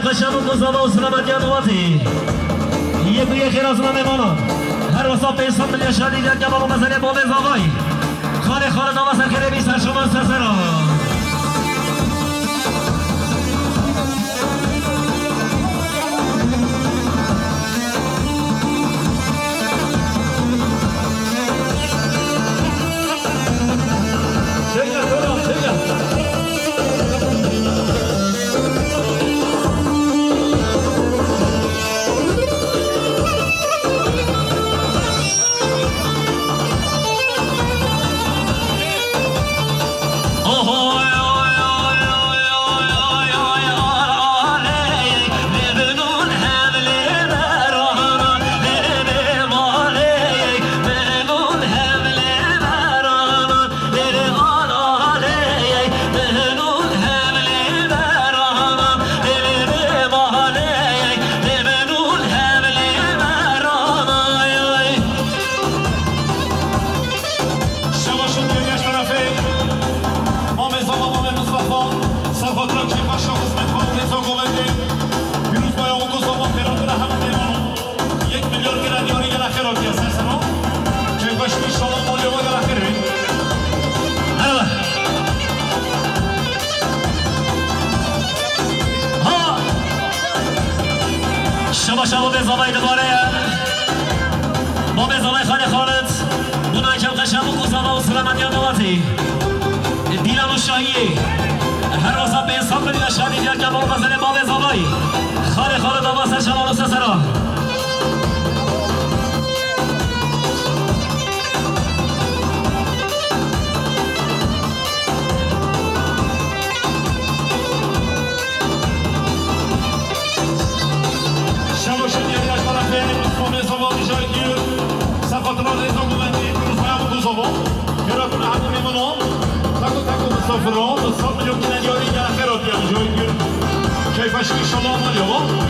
خشم و قضاوه و سلامتی انواتی یک و یک خیر از مهمانان هر وسط به انسان ملی شادی در کباب و مزنه بابز آقای خانه خانه نام سرکره بی سر شما سسرا شما به زبای دوباره با به زبای خانه خالد بونای کم خشم و قصابه و سلامتی انواتی دیلم و شاهیه هر واسه به انسان کنی و شادی دیار کم و مزنه با به زبای خانه خالد و واسه شما و سسرا کیفش که شما آمده با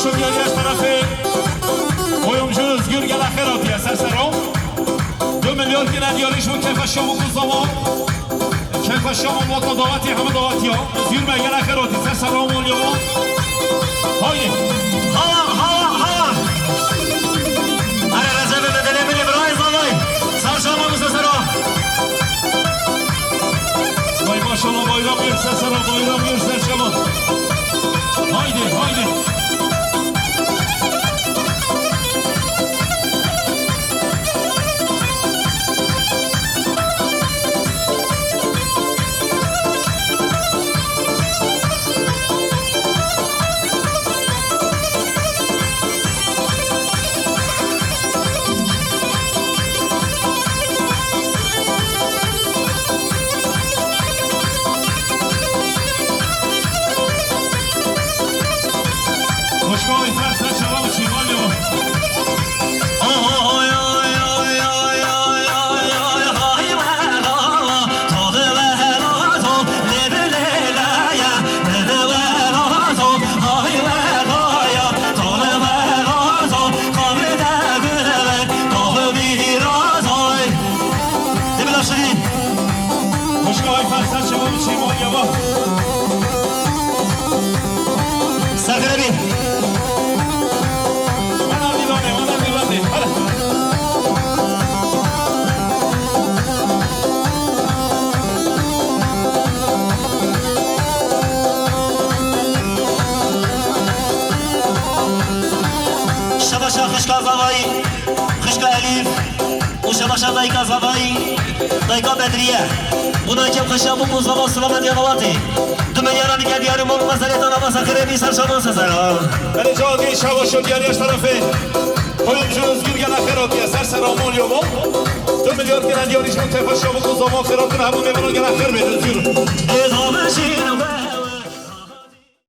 شدیاری از طرف oyuncu Özgür Gelakeroti'ye serserom 2 milyon dinar yarışma kefaşamı kuzama kefaşamı moto davati hamı davati ya Özgür Bey Gelakeroti serserom oluyor mu? Haydi Hava Are Recep Bedene Bili Braiz Alay Sarşama mı seserom Vay maşallah bayram yer serserom bayram yer serşama Haydi Khishka Zavai, Khishka Elif, Ushabasha Daika Zavai, Daika Bedriye. Buna kem khashabu Mustafa Sulamat Yanavati. Dümenyaran Gediyarı Mol Masaretan Abasa Krebi Sarşaman Seseram. Ali Cadi Şava Şodiyari az tarafı oyuncu Özgür Gelakeroti'ye serserom oluyor mu? 2 milyon dinar yarışma kefaşamı kuzama Kıratın hamı memnun Gelaker Bey Özgür Ezameşin ve